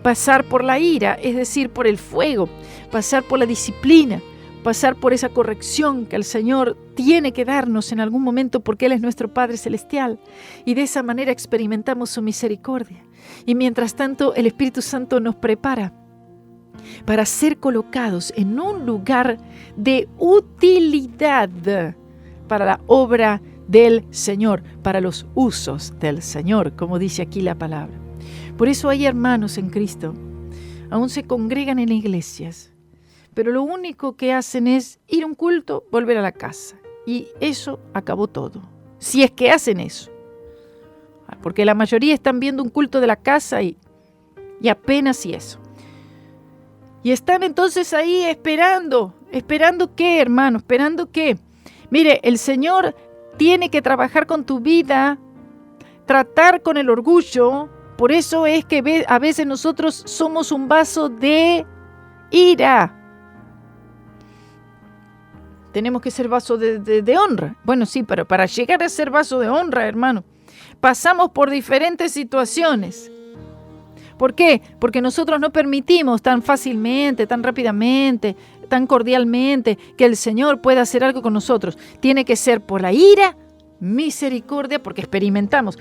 Speaker 2: Pasar por la ira, es decir, por el fuego. Pasar por la disciplina. Pasar por esa corrección que el Señor tiene que darnos en algún momento porque Él es nuestro Padre Celestial. Y de esa manera experimentamos su misericordia. Y mientras tanto, el Espíritu Santo nos prepara para ser colocados en un lugar de utilidad para la obra del Señor, para los usos del Señor, como dice aquí la palabra. Por eso hay hermanos en Cristo, aún se congregan en iglesias, pero lo único que hacen es ir a un culto, volver a la casa. Y eso acabó todo. Si es que hacen eso. Porque la mayoría están viendo un culto de la casa y apenas y eso. Y están entonces ahí esperando. ¿Esperando qué, hermano? ¿Esperando qué? Mire, el Señor tiene que trabajar con tu vida, tratar con el orgullo. Por eso es que a veces nosotros somos un vaso de ira. Tenemos que ser vaso de honra. Bueno, sí, pero para llegar a ser vaso de honra, hermano, pasamos por diferentes situaciones. ¿Por qué? Porque nosotros no permitimos tan fácilmente, tan rápidamente, tan cordialmente que el Señor pueda hacer algo con nosotros. Tiene que ser por la ira, misericordia, porque experimentamos,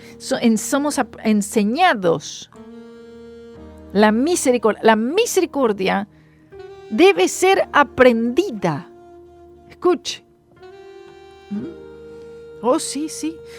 Speaker 2: somos enseñados. La misericordia debe ser aprendida. Escuche. Oh, sí.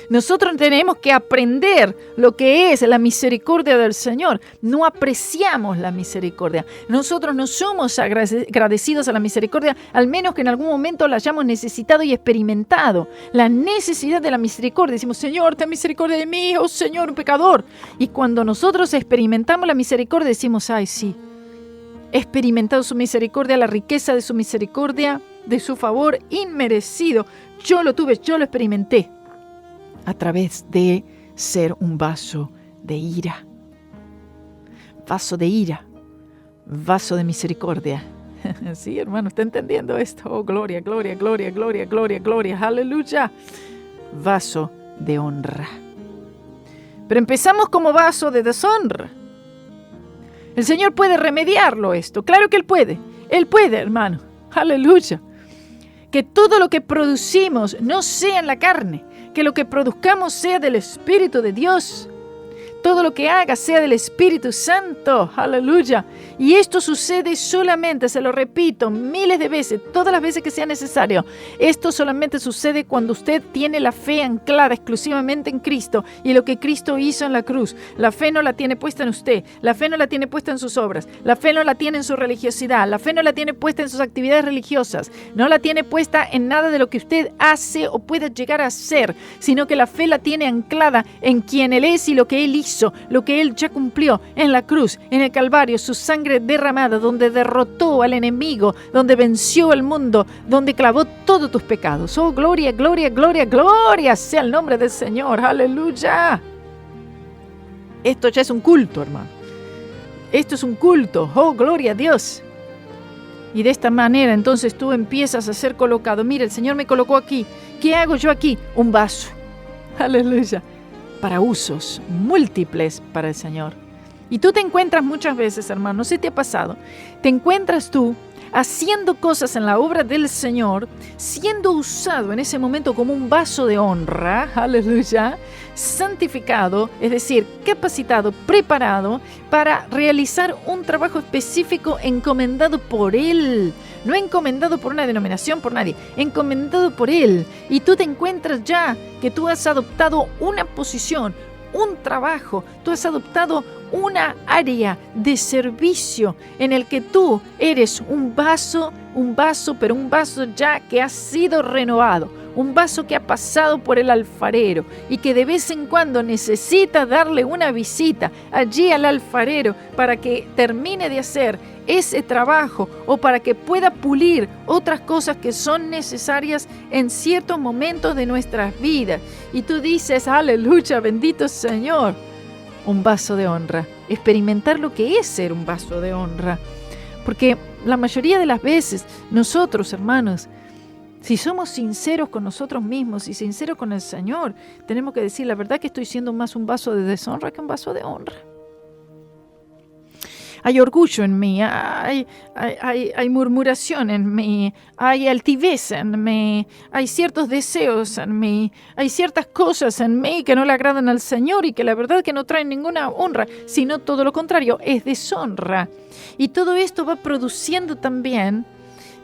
Speaker 2: Nosotros tenemos que aprender lo que es la misericordia del Señor. No apreciamos la misericordia. Nosotros no somos agradecidos a la misericordia, al menos que en algún momento la hayamos necesitado y experimentado. La necesidad de la misericordia. Decimos, Señor, ten misericordia de mí, oh Señor, un pecador. Y cuando nosotros experimentamos la misericordia, decimos, ay, sí. He experimentado su misericordia, la riqueza de su misericordia, de su favor inmerecido. Yo lo tuve, yo lo experimenté a través de ser un vaso de ira. Vaso de ira, vaso de misericordia. Sí, hermano, ¿está entendiendo esto? Oh, gloria, gloria, gloria, gloria, gloria, gloria, aleluya. Vaso de honra. Pero empezamos como vaso de deshonra. El Señor puede remediarlo esto. Claro que Él puede. Él puede, hermano. Aleluya. Que todo lo que producimos no sea en la carne, que lo que produzcamos sea del Espíritu de Dios. Todo lo que haga sea del Espíritu Santo. Aleluya. Y esto sucede solamente, se lo repito, miles de veces, todas las veces que sea necesario. Esto solamente sucede cuando usted tiene la fe anclada exclusivamente en Cristo y lo que Cristo hizo en la cruz. La fe no la tiene puesta en usted, la fe no la tiene puesta en sus obras, la fe no la tiene en su religiosidad, la fe no la tiene puesta en sus actividades religiosas, no la tiene puesta en nada de lo que usted hace o puede llegar a hacer, sino que la fe la tiene anclada en quien Él es y lo que Él hizo, lo que Él ya cumplió en la cruz, en el Calvario, su sangre derramada, donde derrotó al enemigo, donde venció al mundo, donde clavó todos tus pecados. Oh, gloria, gloria, gloria, gloria sea el nombre del Señor. Aleluya. Esto ya es un culto, hermano. Esto es un culto. Oh, gloria a Dios. Y de esta manera entonces tú empiezas a ser colocado. Mira, el Señor me colocó aquí. ¿Qué hago yo aquí? Un vaso. Aleluya. Para usos múltiples para el Señor. Y tú te encuentras muchas veces, hermano, no sé si te ha pasado, te encuentras tú haciendo cosas en la obra del Señor, siendo usado en ese momento como un vaso de honra, aleluya, santificado, es decir, capacitado, preparado para realizar un trabajo específico encomendado por Él, no encomendado por una denominación, por nadie, encomendado por Él. Y tú te encuentras ya que tú has adoptado una posición, un trabajo, tú has adoptado una área de servicio en el que tú eres un vaso, pero un vaso ya que ha sido renovado, un vaso que ha pasado por el alfarero y que de vez en cuando necesita darle una visita allí al alfarero para que termine de hacer ese trabajo o para que pueda pulir otras cosas que son necesarias en ciertos momentos de nuestras vidas. Y tú dices, aleluya, bendito Señor. Un vaso de honra, experimentar lo que es ser un vaso de honra. Porque la mayoría de las veces nosotros, hermanos, si somos sinceros con nosotros mismos y sinceros con el Señor, tenemos que decir, la verdad que estoy siendo más un vaso de deshonra que un vaso de honra. Hay orgullo en mí, hay murmuración en mí, hay altivez en mí, hay ciertos deseos en mí, hay ciertas cosas en mí que no le agradan al Señor y que la verdad que no traen ninguna honra, sino todo lo contrario, es deshonra. Y todo esto va produciendo también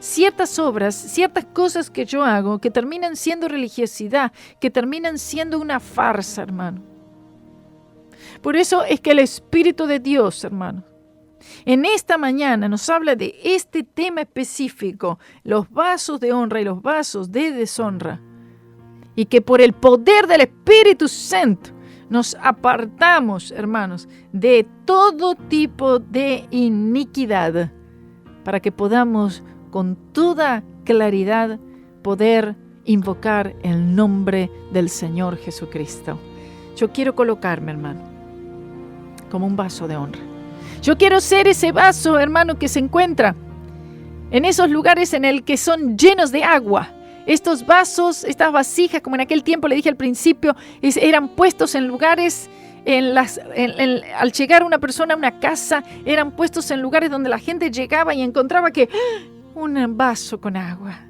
Speaker 2: ciertas obras, ciertas cosas que yo hago que terminan siendo religiosidad, que terminan siendo una farsa, hermano. Por eso es que el Espíritu de Dios, hermano, en esta mañana nos habla de este tema específico, los vasos de honra y los vasos de deshonra. Y que por el poder del Espíritu Santo nos apartamos, hermanos, de todo tipo de iniquidad, para que podamos con toda claridad poder invocar el nombre del Señor Jesucristo. Yo quiero colocarme, hermano, como un vaso de honra. Yo quiero ser ese vaso, hermano, que se encuentra en esos lugares en el que son llenos de agua. Estos vasos, estas vasijas, como en aquel tiempo le dije al principio, eran puestos en lugares Al llegar una persona a una casa, eran puestos en lugares donde la gente llegaba y encontraba que un vaso con agua.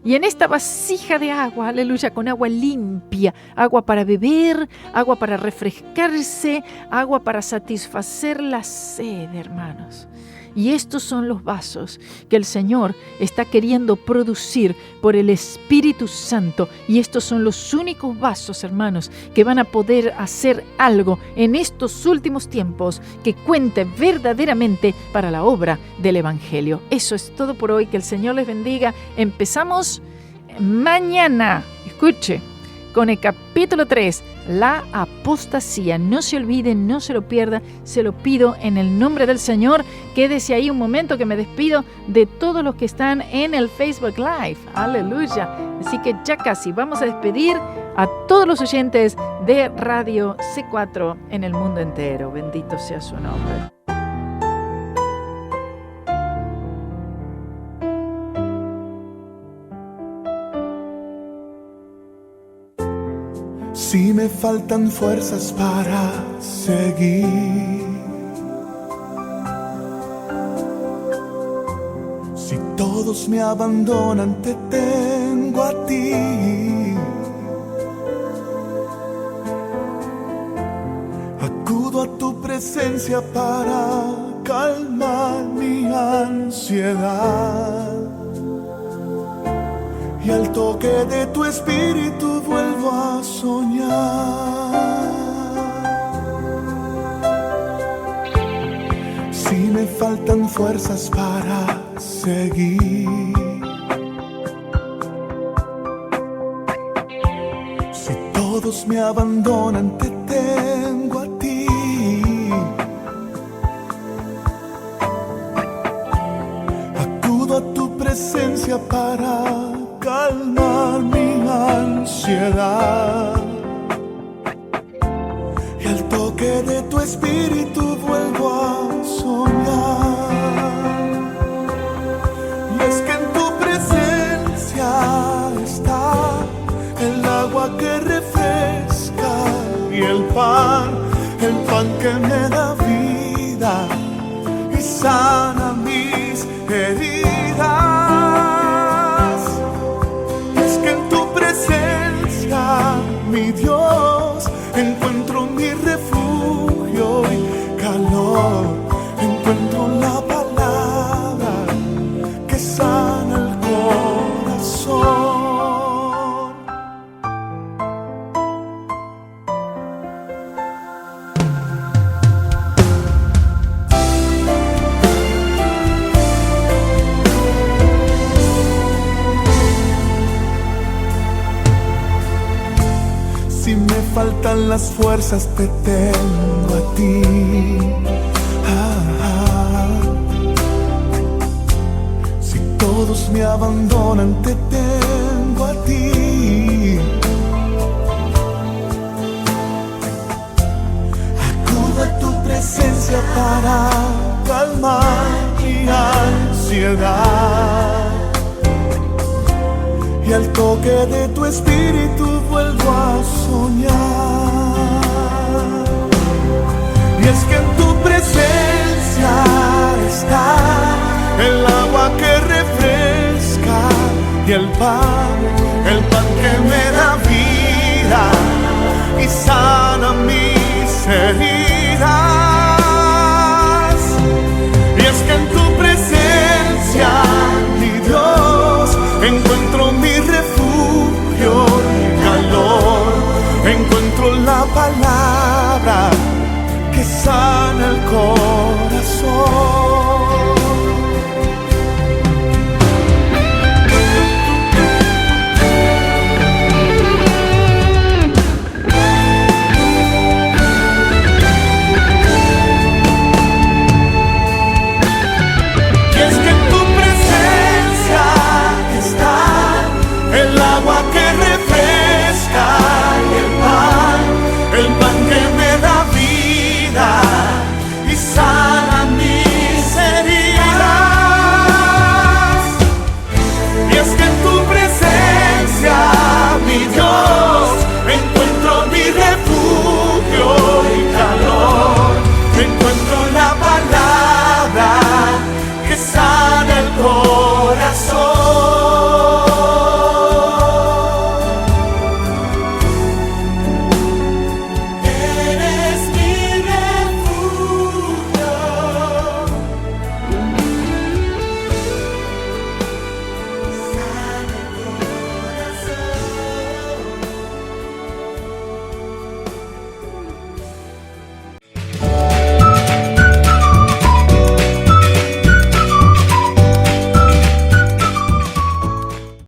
Speaker 2: Y en esta vasija de agua, aleluya, con agua limpia, agua para beber, agua para refrescarse, agua para satisfacer la sed, hermanos. Y estos son los vasos que el Señor está queriendo producir por el Espíritu Santo. Y estos son los únicos vasos, hermanos, que van a poder hacer algo en estos últimos tiempos que cuente verdaderamente para la obra del Evangelio. Eso es todo por hoy. Que el Señor les bendiga. Empezamos mañana. Escuche, con el capítulo 3, la apostasía. No se olvide, no se lo pierda, se lo pido en el nombre del Señor. Quédese ahí un momento que me despido de todos los que están en el Facebook Live. Aleluya. Así que ya casi vamos a despedir a todos los oyentes de Radio C4 en el mundo entero. Bendito sea su nombre.
Speaker 3: Si me faltan fuerzas para seguir, si todos me abandonan, te tengo a ti. Acudo a tu presencia para calmar mi ansiedad. Y al toque de tu espíritu vuelvo a soñar. Si me faltan fuerzas para seguir, si todos me abandonan, te tengo a ti. Acudo a tu presencia para calmar mi ansiedad. Y al toque de tu espíritu vuelvo a soñar. Y es que en tu presencia está el agua que refresca y el pan que me da vida y sana mis heridas. Mi Dios, encuentro mi refugio y calor, encuentro la palabra que sana el corazón. Si me faltan las fuerzas, te tengo a ti. Si todos me abandonan, te tengo a ti. Acudo a tu presencia para calmar mi ansiedad. Y al toque de tu espíritu vuelvo a soñar. Y es que en tu presencia está el agua que refresca y el pan que me da vida y sana mis heridas. Y es que en tu presencia, mi Dios, encuentro mi refugio y calor, encuentro la palabra que sana el corazón.